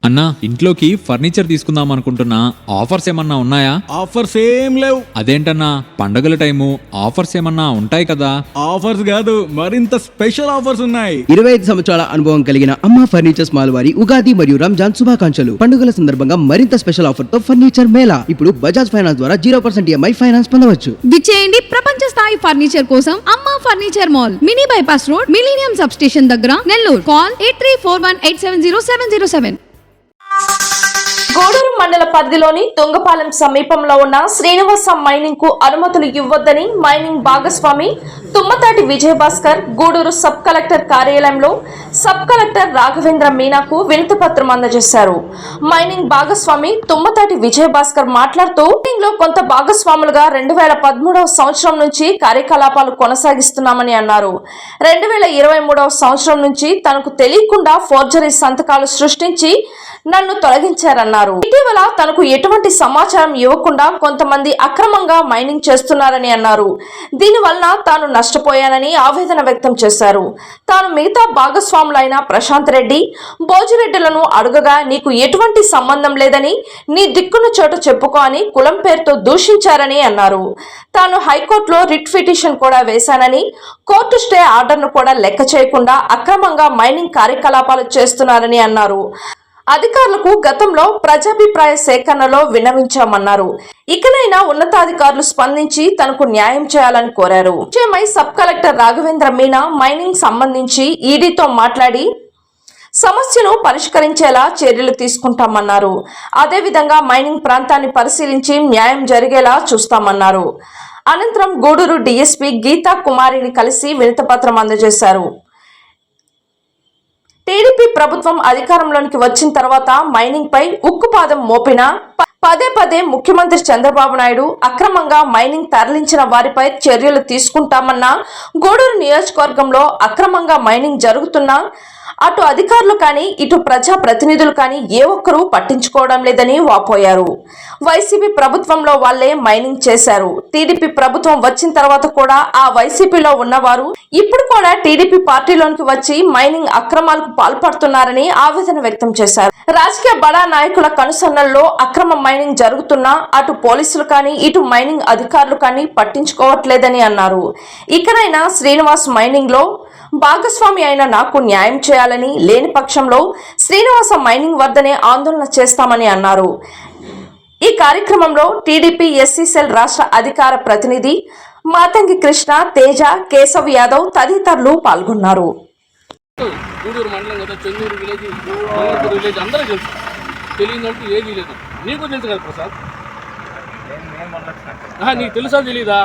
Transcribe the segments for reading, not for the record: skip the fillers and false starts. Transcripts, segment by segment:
అన్నా, ఇంట్లోకి ఫర్నిచర్ తీసుకుందాం అనుకుంటున్నా. ఆఫర్స్ ఏమన్నా ఉన్నాయా? ఆఫర్స్ ఏం లేవు. అదేంటన్నా, పండగల టైము ఆఫర్స్ ఏమన్నా ఉంటాయి కదా? ఆఫర్స్ కాదు, మరింత స్పెషల్ ఆఫర్స్ ఉన్నాయి. 25 సంవత్సరాల అనుభవం కలిగిన అమ్మ ఫర్నిచర్స్ మాల్ వారి ఉగాది మరియు రంజాన్ శుభాకాంక్షలు. పండుగల సందర్భంగా మరింత స్పెషల్ ఆఫర్ తో ఫర్నిచర్ మేళా. ఇప్పుడు బజాజ్ ఫైనాన్స్ ద్వారా 0% EMI ఫైనాన్స్ పొందవచ్చు. విచ్చేయండి ప్రపంచ స్థాయి ఫర్నిచర్ కోసం అమ్మ furniture mall, mini bypass road, millennium sub station దగ్గర, నెల్లూరు. కాల్ 8341870707. గూడూరు మండల పరిధిలోని తుంగపాలెం సమీపంలో ఉన్న శ్రీనివాస మైనింగ్ కు అనుమతులు ఇవ్వొద్దని మైనింగ్ భాగస్వామి తుమ్మతాటి విజయభాస్కర్ గూడూరు సబ్ కలెక్టర్ కార్యాలయంలో సబ్ కలెక్టర్ రాఘవేంద్ర మీనాకు వినతి పత్రం అందజేశారు. మైనింగ్ భాగస్వామి తుమ్మతాటి విజయభాస్కర్ మాట్లాడుతూ మైనింగ్ లో కొంత భాగస్వాములుగా 2013 సంవత్సరం నుంచి కార్యకలాపాలు కొనసాగిస్తున్నామని అన్నారు. 2023 సంవత్సరం నుంచి తనకు తెలియకుండా ఫోర్జరీ సంతకాలు సృష్టించి నన్ను తొలగించారన్నారు. ఇటీవల తనకు ఎటువంటి సమాచారం ఇవ్వకుండా కొంతమంది అక్రమంగా మైనింగ్ చేస్తున్నారని అన్నారు. దీనివల్ల తాను నష్టపోయానని ఆవేదన వ్యక్తం చేశారు. తాను మిగతా భాగస్వాములైన ప్రశాంత్ రెడ్డి, భోజిరెడ్డిలను అడుగగా నీకు ఎటువంటి సంబంధం లేదని, నీ దిక్కున చోట చెప్పుకో అని కులం పేరుతో దూషించారని అన్నారు. తాను హైకోర్టులో రిట్ పిటిషన్ కూడా వేశానని, కోర్టు స్టే ఆర్డర్ను కూడా లెక్క చేయకుండా అక్రమంగా మైనింగ్ కార్యకలాపాలు చేస్తున్నారని అన్నారు. అధికారులకు గతంలో ప్రజాభిప్రాయ సేకరణలో విన్నవించామన్నారు. ఇకనైనా ఉన్నతాధికారులు స్పందించి తనకు న్యాయం చేయాలని కోరారు. విషయమై sub collector Raghavendra Meena mining సంబంధించి ఈడీతో మాట్లాడి సమస్యను పరిష్కరించేలా చర్యలు తీసుకుంటామన్నారు. అదేవిధంగా మైనింగ్ ప్రాంతాన్ని పరిశీలించి న్యాయం జరిగేలా చూస్తామన్నారు. అనంతరం గూడూరు డీఎస్పీ గీతా కుమారిని కలిసి వినతిపత్రం అందజేశారు. టీడీపీ ప్రభుత్వం అధికారంలోనికి వచ్చిన తర్వాత మైనింగ్ పై ఉక్కుపాదం మోపిన పదే ముఖ్యమంత్రి చంద్రబాబు నాయుడు అక్రమంగా మైనింగ్ తరలించిన వారిపై చర్యలు తీసుకుంటామన్న, గూడూరు నియోజకవర్గంలో అక్రమంగా మైనింగ్ జరుగుతున్నా అటు అధికారులు కానీ ఇటు ప్రజా ప్రతినిధులు కానీ ఏ ఒక్కరూ పట్టించుకోవడం లేదని వాపోయారు. వైసీపీ ప్రభుత్వంలో వాళ్లే మైనింగ్ చేశారు. టీడీపీ ప్రభుత్వం వచ్చిన తర్వాత కూడా ఆ వైసీపీలో ఉన్నవారు ఇప్పుడు కూడా టీడీపీ పార్టీలోనికి వచ్చి మైనింగ్ అక్రమాలకు పాల్పడుతున్నారని ఆవేదన వ్యక్తం చేశారు. రాజకీయ బడా నాయకుల కనుసన్నల్లో అక్రమ మైనింగ్ జరుగుతున్నా అటు పోలీసులు కానీ ఇటు మైనింగ్ అధికారులు కానీ పట్టించుకోవట్లేదని అన్నారు. ఇకనైనా శ్రీనివాస్ మైనింగ్ లో భాగస్వామి అయిన నాకు న్యాయం చేయాలని, లేని పక్షంలో శ్రీనివాస మైనింగ్ వద్దనే ఆందోళన చేస్తామని అన్నారు. ఈ కార్యక్రమంలో టీడీపీ ఎస్సీ సెల్ రాష్ట్ర అధికార ప్రతినిధి మాతంగి కృష్ణ, తేజ, కేశవ్ యాదవ్ తదితరులు పాల్గొన్నారు. గూడూరు మండలం కదా, చెన్నూరు విలేజ్, మంగళపూర్ విలేజ్ అందరూ తెలుసు. తెలియదంటూ ఏదీ లేదు. నీకు తెలుసు కదా ప్రసాద్? నీకు తెలుసా తెలీదా?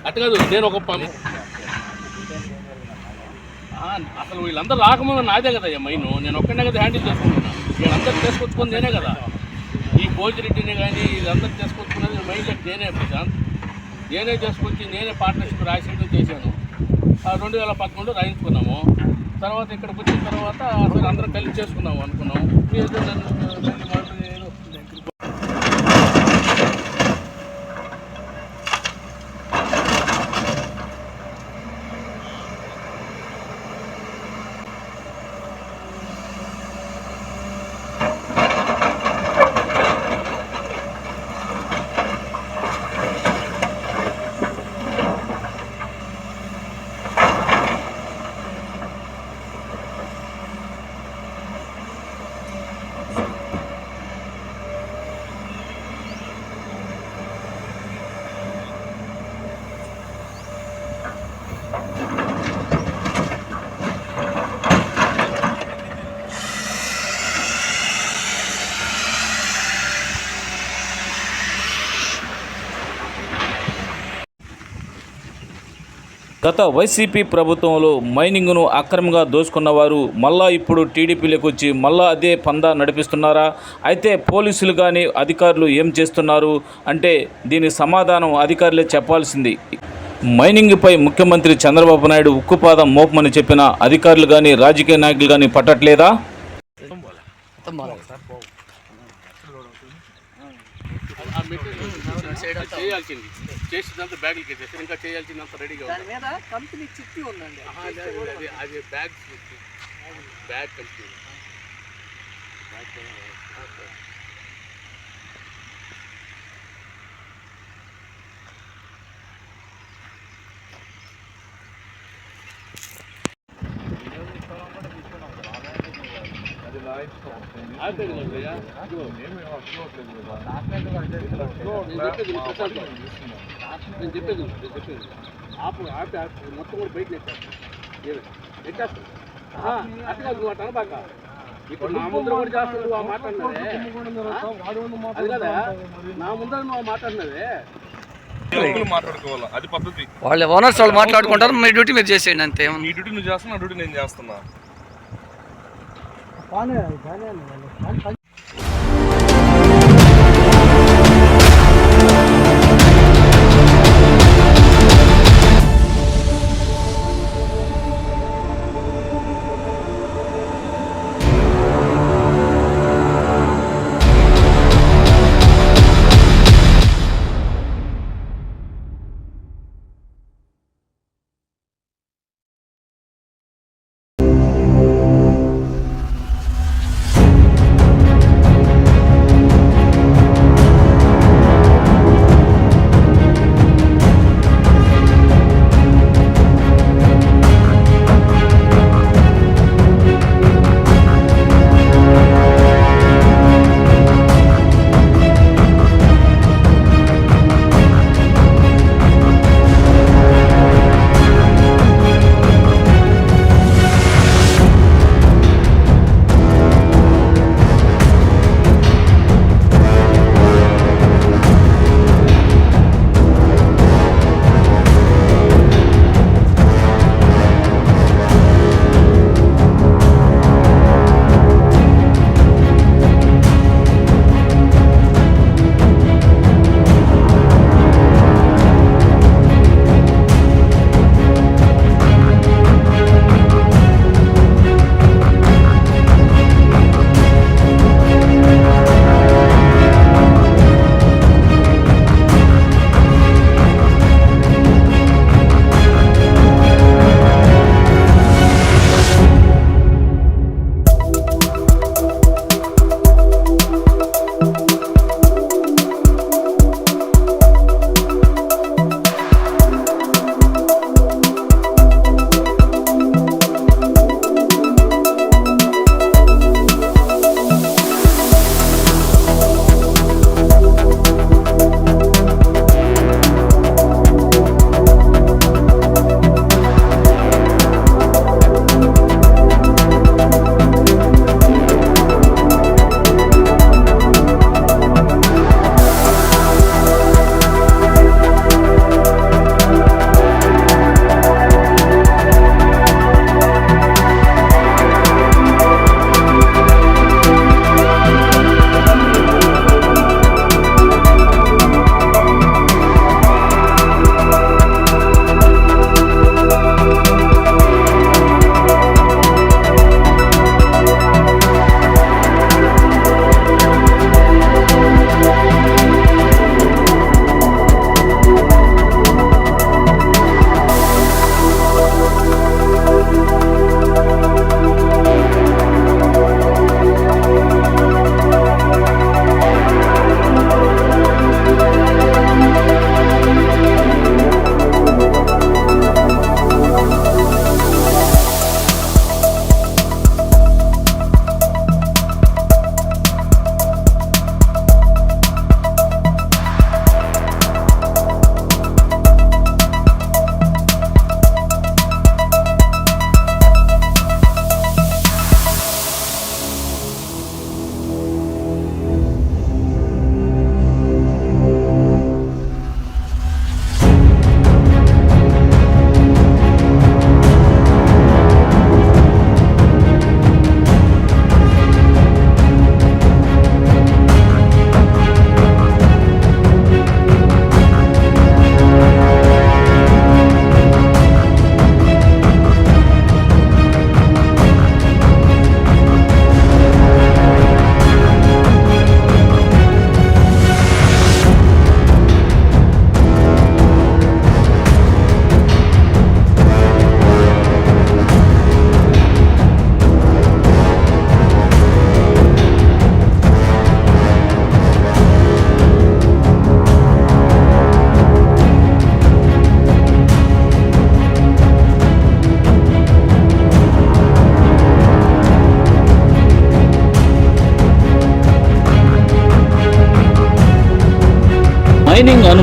అట్టు కాదు, నేను ఒక అసలు వీళ్ళందరూ రాకముందు నాదే కదా మైన్, నేను ఒక్కడే కదా హ్యాండిల్ చేసుకుంటున్నా. వీళ్ళందరూ చేసుకొచ్చుకుంది నేనే కదా. ఈ భోజిరెడ్డిని కానీ వీళ్ళందరూ చేసుకొచ్చుకున్నది మైండ్ నేనే ప్రశాంత్. నేనే చేసుకొచ్చి నేనే పార్ట్నర్షిప్ రాసేయడం చేశాను. 2011 రాయించుకున్నాము. తర్వాత ఇక్కడికి వచ్చిన తర్వాత అసలు అందరం కలిసి చేసుకున్నాము అనుకున్నాం. గత వైసీపీ ప్రభుత్వంలో మైనింగ్ను అక్రమంగా దోచుకున్నవారు మళ్ళా ఇప్పుడు టీడీపీలోకి వచ్చి మళ్ళా అదే పందా నడిపిస్తున్నారా? అయితే పోలీసులు కానీ అధికారులు ఏం చేస్తున్నారు అంటే దీని సమాధానం అధికారులే చెప్పాల్సింది. మైనింగ్పై ముఖ్యమంత్రి చంద్రబాబు నాయుడు ఉక్కుపాదం మోపమని చెప్పిన అధికారులు కానీ రాజకీయ నాయకులు కానీ పట్టట్లేదా? చేయాల్సింది చేసినంత బ్యాగులకి చేస్తారు, ఇంకా చేయాల్సినంత రెడీగా ఉంది. కంపెనీ చిట్టి ఉందండి. అది బ్యాగ్స్ బ్యాగ్ కంపెనీ నేను చెప్పేది ఆపు మొత్తం కూడా బయట నెట్టేస్తాను అట్లా నువ్వు అట్లా అనబాక ఇప్పుడు నా ముందర కూడా చేస్తాను నువ్వు ఆ మాట్లాడినవే అది కదా నా ముందర నువ్వు మాట్లాడినవే మాట్లాడుకోవాలి అది పద్ధతి. వాళ్ళ ఓనర్స్ వాళ్ళు మాట్లాడుకుంటారు, మీ డ్యూటీ మీరు చేసేయండి అంతే. నీ డ్యూటీ నువ్వు చేస్తున్నా, నా డ్యూటీ నేను చేస్తున్నా.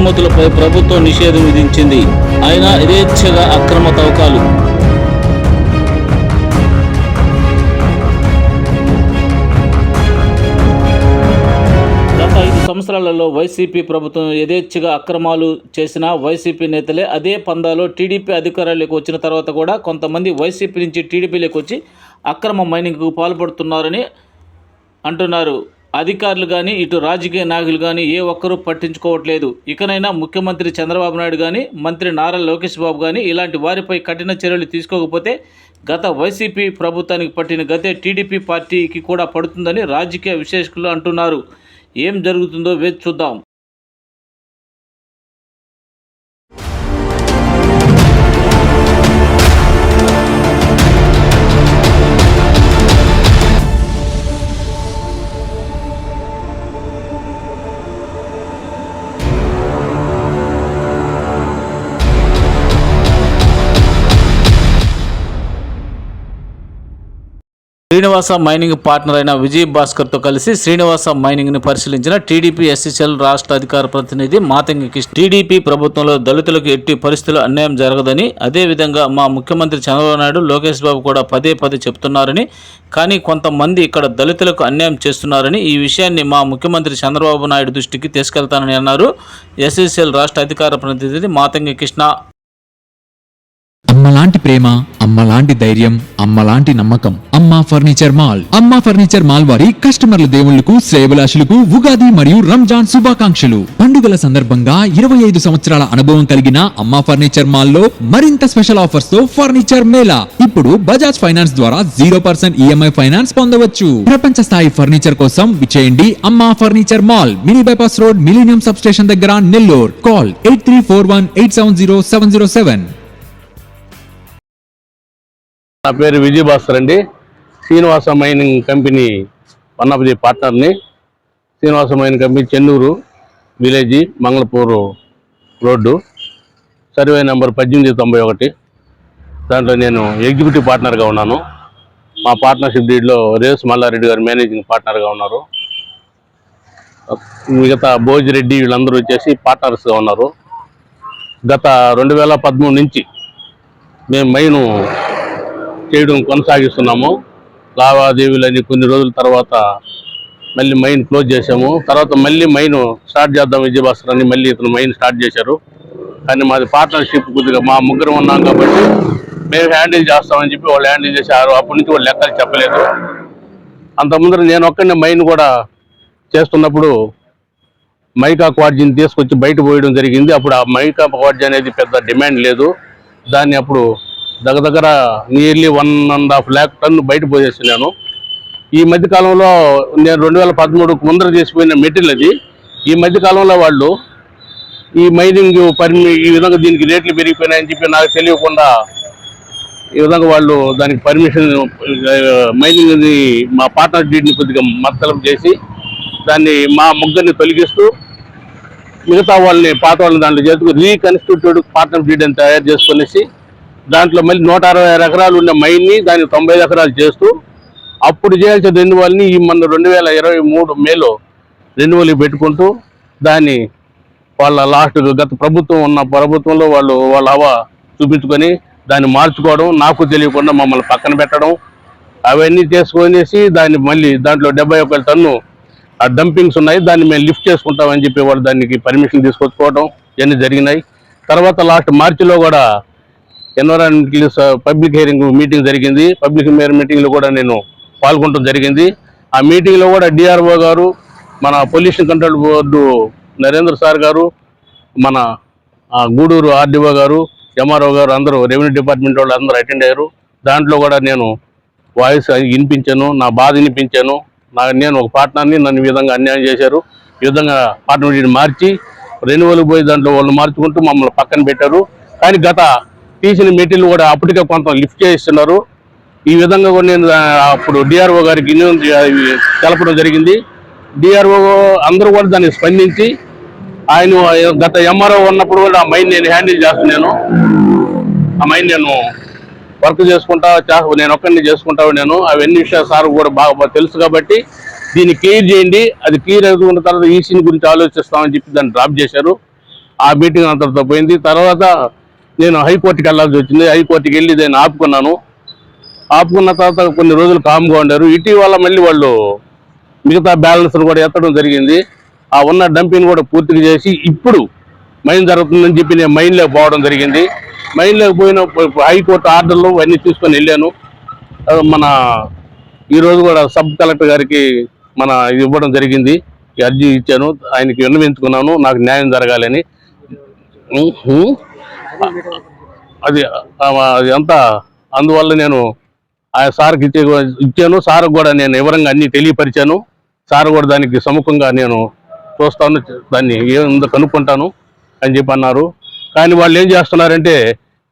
అనుమతులపై ప్రభుత్వం నిషేధం విధించింది. అయినా యథేచ్ఛగా అక్రమ తవ్వకాలు. గత 5 సంవత్సరాలలో వైసీపీ ప్రభుత్వం యథేచ్ఛగా అక్రమాలు చేసిన వైసీపీ నేతలే అదే పందాలో టీడీపీ అధికారంలోకి వచ్చిన తర్వాత కూడా కొంతమంది వైసీపీ నుంచి టీడీపీలోకి వచ్చి అక్రమ మైనింగ్కు పాల్పడుతున్నారని అంటున్నారు. అధికారులు కానీ ఇటు రాజకీయ నాయకులు కానీ ఏ ఒక్కరూ పట్టించుకోవట్లేదు. ఇకనైనా ముఖ్యమంత్రి చంద్రబాబు నాయుడు కానీ మంత్రి నారా లోకేష్ బాబు కానీ ఇలాంటి వారిపై కఠిన చర్యలు తీసుకోకపోతే గత వైసీపీ ప్రభుత్వానికి పట్టిన గతే టీడీపీ పార్టీకి కూడా పడుతుందని రాజకీయ విశ్లేషకులు అంటున్నారు. ఏం జరుగుతుందో వేచి చూద్దాం. శ్రీనివాస మైనింగ్ పార్ట్నర్ అయిన విజయ్ భాస్కర్తో కలిసి శ్రీనివాస మైనింగ్ని పరిశీలించిన టీడీపీ ఎస్సీసీఎల్ రాష్ట్ర అధికార ప్రతినిధి మాతంగి కృష్ణ టీడీపీ ప్రభుత్వంలో దళితులకు ఎట్టి పరిస్థితుల్లో అన్యాయం జరగదని, అదేవిధంగా మా ముఖ్యమంత్రి చంద్రబాబు నాయుడు లోకేష్ బాబు కూడా పదే చెప్తున్నారని, కానీ కొంతమంది ఇక్కడ దళితులకు అన్యాయం చేస్తున్నారని, ఈ విషయాన్ని మా ముఖ్యమంత్రి చంద్రబాబు నాయుడు దృష్టికి తీసుకెళ్తానని అన్నారు ఎస్సీసీఎల్ రాష్ట్ర అధికార ప్రతినిధి మాతంగి కృష్ణ. అమ్మలాంటి ప్రేమ, అమ్మలాంటి ధైర్యం, అమ్మలాంటి నమ్మకం అమ్మా ఫర్నిచర్ మాల్. అమ్మా ఫర్నిచర్ మాల్ వారి కస్టమర్ల దేవుళ్లకు, శ్రేయభిలాషులకు ఉగాది మరియు రంజాన్ శుభాకాంక్షలు. పండుగల సందర్భంగా 25 సంవత్సరాల అనుభవం కలిగిన అమ్మా ఫర్నిచర్ మాల్ లో మరింత స్పెషల్ ఆఫర్స్ తో ఫర్నిచర్ మేళా. ఇప్పుడు బజాజ్ ఫైనాన్స్ ద్వారా 0% ఈఎంఐ ఫైనాన్స్ పొందవచ్చు. ప్రపంచ స్థాయి ఫర్నిచర్ కోసం విచేయండి అమ్మా furniture mall, mini bypass road, millennium sub station దగ్గర, నెల్లూరు. కాల్ 8341870707. నా పేరు విజయ్ భాస్కర్ అండి. Srinivasa mining company one of the పార్ట్నర్ని. Srinivasa mining company Chennur village, Mangalapur road, survey number 1891. దాంట్లో నేను ఎగ్జిక్యూటివ్ పార్ట్నర్గా ఉన్నాను. మా పార్ట్నర్షిప్ డీడ్లో రేస్ మల్లారెడ్డి గారు మేనేజింగ్ పార్ట్నర్గా ఉన్నారు. మిగతా భోజిరెడ్డి వీళ్ళందరూ వచ్చేసి పార్ట్నర్స్గా ఉన్నారు. గత 2013 నుంచి మేము మైను చేయడం కొనసాగిస్తున్నాము. లావాదేవీలని కొన్ని రోజుల తర్వాత మళ్ళీ మైన్ క్లోజ్ చేసాము. తర్వాత మళ్ళీ మైను స్టార్ట్ చేద్దాం విజయభాస్కర్ అని మళ్ళీ ఇతను మైన్ స్టార్ట్ చేశారు. కానీ మాది పార్ట్నర్షిప్ కొద్దిగా మా ముగ్గురు ఉన్నాం కాబట్టి మేము హ్యాండిల్ చేస్తామని చెప్పి వాళ్ళు హ్యాండిల్ చేశారు. అప్పటి నుంచి వాళ్ళు లెక్కలు చెప్పలేదు. అంతకుముందర నేను ఒక్కడిని మైన్ కూడా చేస్తున్నప్పుడు మైకా క్వార్జీని తీసుకొచ్చి బయట పోయడం జరిగింది. అప్పుడు ఆ మైకా క్వార్జీ అనేది పెద్ద డిమాండ్ లేదు. దాన్ని అప్పుడు దగ్గర నియర్లీ 1.5 lakh టన్ను బయట పోసేస్తున్నాను. ఈ మధ్యకాలంలో నేను 2013 ముందర చేసిపోయిన మెటీరియల్ అది. ఈ మధ్యకాలంలో వాళ్ళు ఈ మైనింగ్ ఈ విధంగా దీనికి రేట్లు పెరిగిపోయినాయని చెప్పి నాకు తెలియకుండా ఈ విధంగా వాళ్ళు దానికి పర్మిషన్ మైనింగ్ మా పార్ట్నర్ డీడ్ని కొద్దిగా మత్తలం చేసి దాన్ని మా ముగ్గురిని తొలగిస్తూ మిగతా వాళ్ళని పాత వాళ్ళని దాంట్లో చేసుకుని రీకన్స్టిట్యూటెడ్ పార్ట్నర్ డీడ్ అని తయారు చేసుకునేసి దాంట్లో మళ్ళీ 160 ఎకరాలు ఉన్న మైన్ని దాన్ని 90 ఎకరాలు చేస్తూ అప్పుడు చేయాల్సిన రెన్యువల్ని ఈ మన 2023 మేలో రెన్యువల్కి పెట్టుకుంటూ దాన్ని వాళ్ళ లాస్ట్ గత ప్రభుత్వంలో వాళ్ళ హవా చూపించుకొని దాన్ని మార్చుకోవడం, నాకు తెలియకుండా మమ్మల్ని పక్కన పెట్టడం, అవన్నీ చేసుకొనేసి దాన్ని మళ్ళీ దాంట్లో 71 టన్ను ఆ డంపింగ్స్ ఉన్నాయి, దాన్ని మేము లిఫ్ట్ చేసుకుంటామని చెప్పి వాళ్ళు దానికి పర్మిషన్ తీసుకొచ్చుకోవడం ఇవన్నీ జరిగినాయి. తర్వాత లాస్ట్ మార్చిలో కూడా ఎన్విరాన్మెంటల్ పబ్లిక్ హియరింగ్ మీటింగ్ జరిగింది. పబ్లిక్ మీటింగ్లో కూడా నేను పాల్గొనడం జరిగింది. ఆ మీటింగ్లో కూడా డిఆర్ఓ గారు, మన pollution control board Narendra sir గారు, మన గూడూరు ఆర్డీఓ గారు, ఎంఆర్ఓ గారు అందరూ రెవెన్యూ డిపార్ట్మెంట్ వాళ్ళు అందరూ అటెండ్ అయ్యారు. దాంట్లో కూడా నేను వాయిస్ వినిపించాను, నా బాధ వినిపించాను. నేను ఒక పార్ట్నర్ని నన్ను ఈ విధంగా అన్యాయం చేశారు, ఈ విధంగా పార్ట్నర్ని మార్చి రెన్యువల్కి పోయి దాంట్లో వాళ్ళు మార్చుకుంటూ మమ్మల్ని పక్కన పెట్టారు. కానీ గత తీసిన మెటీరియల్ కూడా అప్పటికే కొంత లిఫ్ట్ చేస్తున్నారు. ఈ విధంగా కూడా నేను అప్పుడు డిఆర్ఓ గారికి తెలపడం జరిగింది. డిఆర్ఓ అందరూ కూడా దాన్ని స్పందించి ఆయన గత ఎంఆర్ఓ ఉన్నప్పుడు కూడా ఆ మైన్ నేను హ్యాండిల్ చేస్తున్నాను. ఆ మైన్ నేను వర్క్ చేసుకుంటా, నేను ఒక్కడిని చేసుకుంటా నేను. అవన్నీ విషయాలు సార్ కూడా బాగా తెలుసు కాబట్టి దీన్ని క్లియర్ చేయండి, అది క్లియర్ అవుతున్న తర్వాత ఈసీని గురించి ఆలోచిస్తామని చెప్పి దాన్ని డ్రాప్ చేశారు. ఆ మీటింగ్ అంతటితో పోయింది. తర్వాత నేను హైకోర్టుకి వెళ్ళాల్సి వచ్చింది. హైకోర్టుకి వెళ్ళి దాన్ని ఆపుకున్న తర్వాత కొన్ని రోజులు కామ్గా ఉండారు. ఇటీవల మళ్ళీ వాళ్ళు మిగతా బ్యాలెన్స్ కూడా ఎత్తడం జరిగింది. ఆ ఉన్న డంపింగ్ కూడా పూర్తిగా చేసి ఇప్పుడు మైన్ జరుగుతుందని చెప్పి నేను మైన్లోకి పోవడం జరిగింది. మైన్లోకి పోయిన హైకోర్టు ఆర్డర్లు అన్నీ తీసుకొని వెళ్ళాను. మన ఈరోజు కూడా సబ్ కలెక్టర్ గారికి ఇది ఇవ్వడం జరిగింది. ఈ అర్జీ ఇచ్చాను, ఆయనకి విన్నవించుకున్నాను నాకు న్యాయం జరగాలని. అది అంతా అందువల్ల నేను ఆ సార్కి ఇచ్చాను. సార్ కూడా నేను వివరంగా అన్నీ తెలియపరిచాను. సార్ కూడా దానికి సముఖంగా నేను చూస్తాను, దాన్ని ఏముందో కనుక్కుంటాను అని చెప్పి అన్నారు. కానీ వాళ్ళు ఏం చేస్తున్నారంటే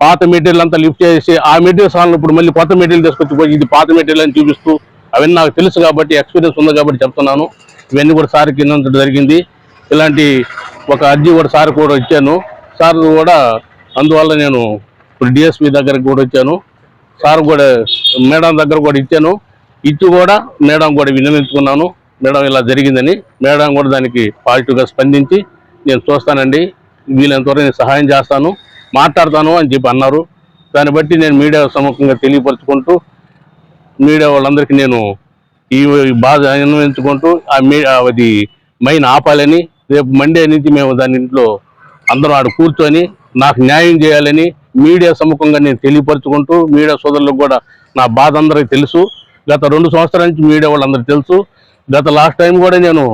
పాత మెటీరియల్ అంతా లిఫ్ట్ చేసి ఆ మెటీరియల్ సార్లు ఇప్పుడు మళ్ళీ కొత్త మెటీరియల్ తీసుకొచ్చి ఇది పాత మెటీరియల్ అని చూపిస్తూ, అవన్నీ నాకు తెలుసు కాబట్టి, ఎక్స్పీరియన్స్ ఉంది కాబట్టి చెప్తున్నాను. ఇవన్నీ కూడా సార్కి విన్నడం జరిగింది. ఇలాంటి ఒక అర్జీ కూడా సార్ కూడా ఇచ్చాను. సార్ కూడా అందువల్ల నేను ఇప్పుడు డిఎస్పీ దగ్గరకు కూడా వచ్చాను. సార్ కూడా మేడం దగ్గర కూడా ఇచ్చాను. ఇచ్చి కూడా మేడం కూడా విన్నవించుకున్నాను, మేడం ఇలా జరిగిందని. మేడం కూడా దానికి పాజిటివ్గా స్పందించి నేను చూస్తానండి, వీళ్ళంతవరకు నేను సహాయం చేస్తాను, మాట్లాడతాను అని చెప్పి అన్నారు. దాన్ని బట్టి నేను మీడియా సముఖంగా తెలియపరుచుకుంటూ మీడియా వాళ్ళందరికీ నేను ఈ బాధ విన్నవించుకుంటూ అది మైన్ ఆపాలని, రేపు మండే నుంచి మేము దాని ఇంట్లో అందరం ఆడ కూర్చొని నాకు న్యాయం చేయాలని మీడియా సముఖంగా నేను తెలియపరుచుకుంటూ, మీడియా సోదరులకు కూడా నా బాధ అందరికీ తెలుసు. గత 2 సంవత్సరాల నుంచి మీడియా వాళ్ళందరికీ తెలుసు. గత లాస్ట్ టైం కూడా నేను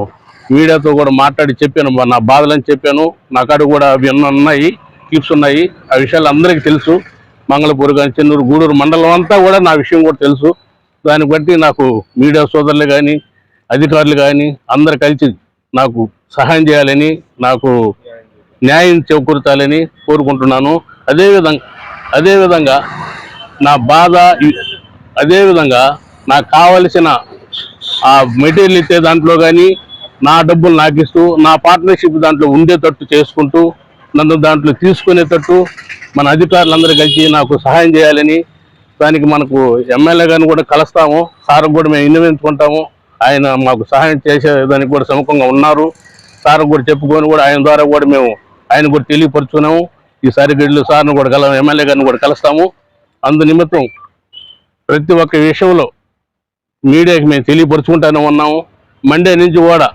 మీడియాతో కూడా మాట్లాడి చెప్పాను, నా బాధలని చెప్పాను. నా కాడ కూడా అవి ఉన్నాయి, క్లిప్స్ ఉన్నాయి. ఆ విషయాలు అందరికీ తెలుసు. మంగళపూర్ కానీ, చెన్నూరు, గూడూరు మండలం అంతా కూడా నా విషయం కూడా తెలుసు. దాన్ని బట్టి నాకు మీడియా సోదరులు కానీ, అధికారులు కానీ అందరు కలిసి నాకు సహాయం చేయాలని, నాకు న్యాయం చేకూర్చాలని కోరుకుంటున్నాను. అదేవిధంగా నా బాధ, అదేవిధంగా నాకు కావలసిన ఆ మెటీరియల్ ఇచ్చే దాంట్లో కానీ నా డబ్బులు నాకు ఇస్తూ, నా పార్ట్నర్షిప్ దాంట్లో ఉండేటట్టు చేసుకుంటూ, నన్ను దాంట్లో తీసుకునేటట్టు మన అధికారులందరూ కలిసి నాకు సహాయం చేయాలని, దానికి మనకు ఎమ్మెల్యే గారిని కూడా కలుస్తాము, సార్ కూడా మేము విన్నవించుకుంటాము. ఆయన మాకు సహాయం చేసేదానికి కూడా సముఖంగా ఉన్నారు. సార్ కూడా చెప్పుకొని కూడా ఆయన ద్వారా కూడా మేము ఆయన కూడా తెలియపరుచుకున్నాము. ఈసారి గడిలో సార్ను కూడా ఎమ్మెల్యే గారిని కూడా కలుస్తాము. అందు నిమిత్తం ప్రతి ఒక్క విషయంలో మీడియాకి మేము తెలియపరుచుకుంటూనే ఉన్నాము. మండే నుంచి కూడా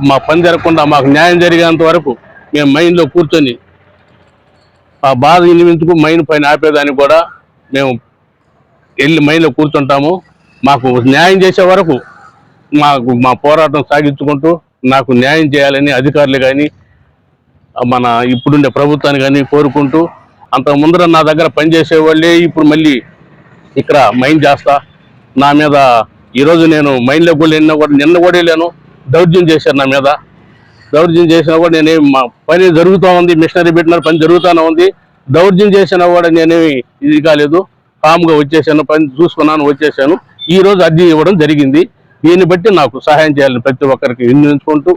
మా పని జరగకుండా మాకు న్యాయం జరిగేంత వరకు మేము మైన్లో కూర్చొని ఆ బాధ వినిపించుకు మైన్ పైన ఆపేదానికి కూడా మేము వెళ్ళి మైన్లో కూర్చుంటాము. మాకు న్యాయం చేసే వరకు మా పోరాటం సాగించుకుంటూ నాకు న్యాయం చేయాలని అధికారులు కానీ, మన ఇప్పుడుండే ప్రభుత్వాన్ని కానీ కోరుకుంటూ, అంతకు ముందర నా దగ్గర పనిచేసే వాళ్ళే ఇప్పుడు మళ్ళీ ఇక్కడ మైన్ చేస్తా, నా మీద ఈరోజు నేను మైన్లో కూడా నిన్న కూడా వెళ్ళాను, దౌర్జన్యం చేశారు నా మీద. దౌర్జన్యం చేసినా కూడా నేనేమి మా పని జరుగుతూ ఉంది, మిషనరీ పెట్టిన పని జరుగుతూనే ఉంది. దౌర్జన్యం చేసినా కూడా నేనేమి ఇది కాలేదు, కామ్గా వచ్చేసాను, పని చూసుకున్నాను, వచ్చేసాను. ఈరోజు అర్జీ ఇవ్వడం జరిగింది. దీన్ని బట్టి నాకు సహాయం చేయాలని ప్రతి ఒక్కరికి విన్నవించుకుంటూ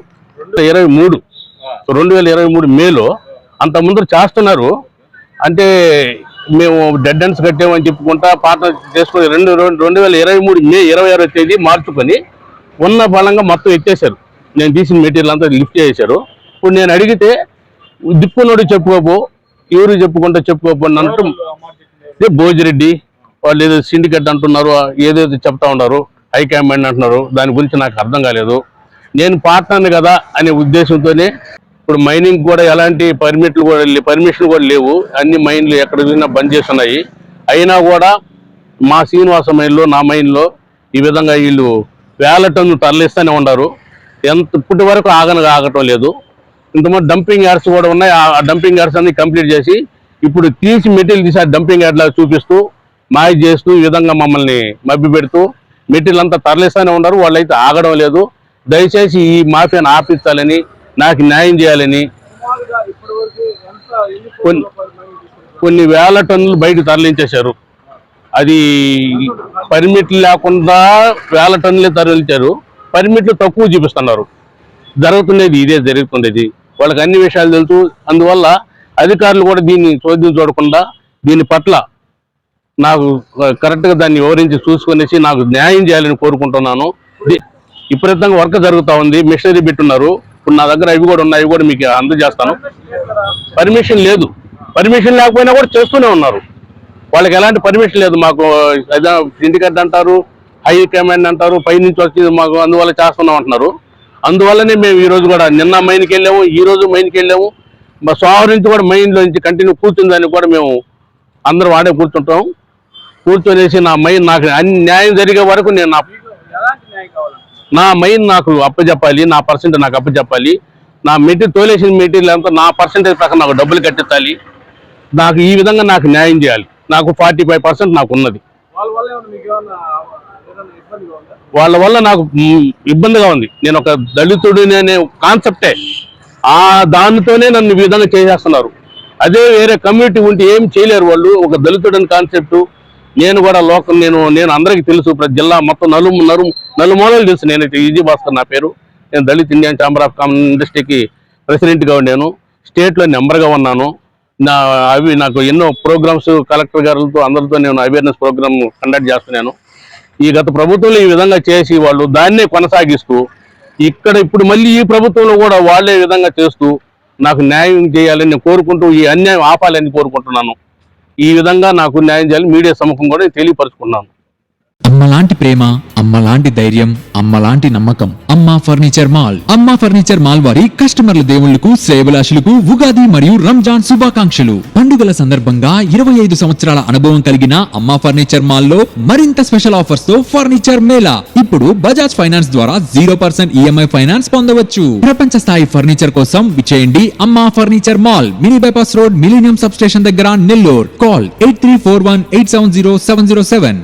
2023 మేలో అంత ముందు చేస్తున్నారు. అంటే మేము డెడ్ ఎండ్స్ కట్టామని చెప్పుకుంటా పార్ట్నర్ చేసుకుని 2023 మే 26వ తేదీ మార్చుకొని ఉన్న బలంగా మొత్తం ఎత్తేసారు. నేను తీసిన మెటీరియల్ అంతా లిఫ్ట్ చేశారు. ఇప్పుడు నేను అడిగితే దిక్కునోడు చెప్పుకోబో, ఎవరు చెప్పుకోబో అన్నట్టు భోజిరెడ్డి వాళ్ళు ఏదో సిండికేట్ అంటున్నారు, ఏదేదో చెప్తా ఉన్నారు, హైకమాండ్ అంటున్నారు. దాని గురించి నాకు అర్థం కాలేదు. నేను పార్ట్నర్ని కదా అనే ఉద్దేశంతోనే ఇప్పుడు మైనింగ్ కూడా ఎలాంటి పర్మిషన్ కూడా లేవు. అన్ని మైన్లు ఎక్కడ చూసినా బంద్ చేస్తున్నాయి. అయినా కూడా మా శ్రీనివాస మైన్లో, నా మైన్లో ఈ విధంగా వీళ్ళు వేల టన్ను తరలిస్తూనే ఉన్నారు. ఇప్పటి వరకు ఆగటం లేదు. ఇంతమంది డంపింగ్ యార్డ్స్ కూడా ఉన్నాయి. ఆ డంపింగ్ యార్డ్స్ అన్ని కంప్లీట్ చేసి ఇప్పుడు తీసి మెటీరియల్ తీసి ఆ డంపింగ్ యార్డ్ లాగా చూపిస్తూ మాయ చేస్తూ ఈ విధంగా మమ్మల్ని మభ్య పెడుతూ మెటీరియల్ అంతా తరలిస్తూనే ఉన్నారు. వాళ్ళైతే ఆగడం లేదు. దయచేసి ఈ మాఫియాను ఆపించాలని, నాకు న్యాయం చేయాలని, కొన్ని వేల టన్నులు బయటకు తరలించేశారు. అది పర్మిట్లు లేకుండా వేల టన్నులే తరలించారు. పర్మిట్లు తక్కువ చూపిస్తున్నారు. ఇదే జరుగుతుండేది. వాళ్ళకి అన్ని విషయాలు తెలుసు. అందువల్ల అధికారులు కూడా దీన్ని చోద్యం చూడకుండా దీని పట్ల నాకు కరెక్ట్గా దాన్ని వివరించి చూసుకునేసి నాకు న్యాయం చేయాలని కోరుకుంటున్నాను. విపరీతంగా వర్క్ జరుగుతూ ఉంది. మిషనరీ పెట్టున్నారు. ఇప్పుడు నా దగ్గర అవి కూడా ఉన్నాయి, అవి కూడా మీకు అందజేస్తాను. పర్మిషన్ లేదు, పర్మిషన్ లేకపోయినా కూడా చేస్తూనే ఉన్నారు. వాళ్ళకి ఎలాంటి పర్మిషన్ లేదు. మాకు ఏదో సిండికేట్ అంటారు, హై కమాండ్ అంటారు, పైనుంచి వచ్చి మాకు అందువల్ల చేస్తున్నాం అంటున్నారు. అందువల్లనే మేము ఈ రోజు కూడా నిన్న మైన్కి వెళ్ళాము, ఈ రోజు మైన్కి వెళ్ళాము. మా సోమవారం నుంచి కూడా మైన్లో నుంచి కంటిన్యూ కూర్చుందని కూడా మేము అందరూ వాడే కూర్చుంటాం. కూర్చొనేసి నా మైన్ నాకు న్యాయం జరిగే వరకు నేను నా మైన్ నాకు అప్పచెప్పాలి, నా పర్సెంట్ నాకు అప్పచెప్పాలి. నా మెటీరియల్ తోలేసిన మెటీరియల్ అంతా నా పర్సెంటేజ్ ప్రకారం నాకు డబ్బులు కట్టించాలి. నాకు ఈ విధంగా నాకు న్యాయం చేయాలి. నాకు 45% నాకు ఉన్నది. వాళ్ళ వల్ల నాకు ఇబ్బందిగా ఉంది. నేను ఒక దళితుడిని అనే కాన్సెప్టే దానితోనే నన్ను ఈ విధంగా చేసేస్తున్నారు. అదే వేరే కమ్యూనిటీ ఉంటే ఏం చేయలేరు వాళ్ళు. ఒక దళితుడని కాన్సెప్ట్ నేను కూడా నేను అందరికీ తెలుసు, ప్రతి జిల్లా మొత్తం నలుమూలలు తెలుసు. నేనైతే ఈజీ భాస్కర్ నా పేరు. నేను Dalit Indian chamber of common ఇండస్ట్రీకి ప్రెసిడెంట్గా ఉన్నాను, స్టేట్లో నెంబర్గా ఉన్నాను. నాకు ఎన్నో ప్రోగ్రామ్స్ కలెక్టర్ గారులతో అందరితో నేను అవేర్నెస్ ప్రోగ్రామ్ కండక్ట్ చేస్తున్నాను. ఈ గత ప్రభుత్వంలో ఈ విధంగా చేసి వాళ్ళు దాన్నే కొనసాగిస్తూ ఇప్పుడు మళ్ళీ ఈ ప్రభుత్వంలో కూడా వాళ్ళే విధంగా చేస్తూ నాకు న్యాయం చేయాలని నేను కోరుకుంటూ ఈ అన్యాయం ఆపాలని కోరుకుంటున్నాను. ఈ విధంగా నాకు న్యాయం చేయాలని మీడియా సముఖం కూడా తెలియపరుచుకున్నాను. అమ్మలాంటి ప్రేమ, అమ్మలాంటి ధైర్యం, అమ్మలాంటి నమ్మకం. అమ్మా ఫర్నిచర్ మాల్. అమ్మా ఫర్నిచర్ మాల్ వారి కస్టమర్ల దేవుళ్లకు, శ్రేయభిలాషులకు ఉగాది మరియు రంజాన్ శుభాకాంక్షలు. పండుగల సందర్భంగా 25 సంవత్సరాల అనుభవం కలిగిన అమ్మా ఫర్నిచర్ మాల్ లో మరింత స్పెషల్ ఆఫర్స్ తో ఫర్నిచర్ మేళా. ఇప్పుడు బజాజ్ ఫైనాన్స్ ద్వారా 0% ఈఎంఐ ఫైనాన్స్ పొందవచ్చు. ప్రపంచ స్థాయి ఫర్నిచర్ కోసం విచేయండి అమ్మా furniture mall, mini bypass road, millennium sub station దగ్గర, నెల్లూరు. కాల్ 8341870707.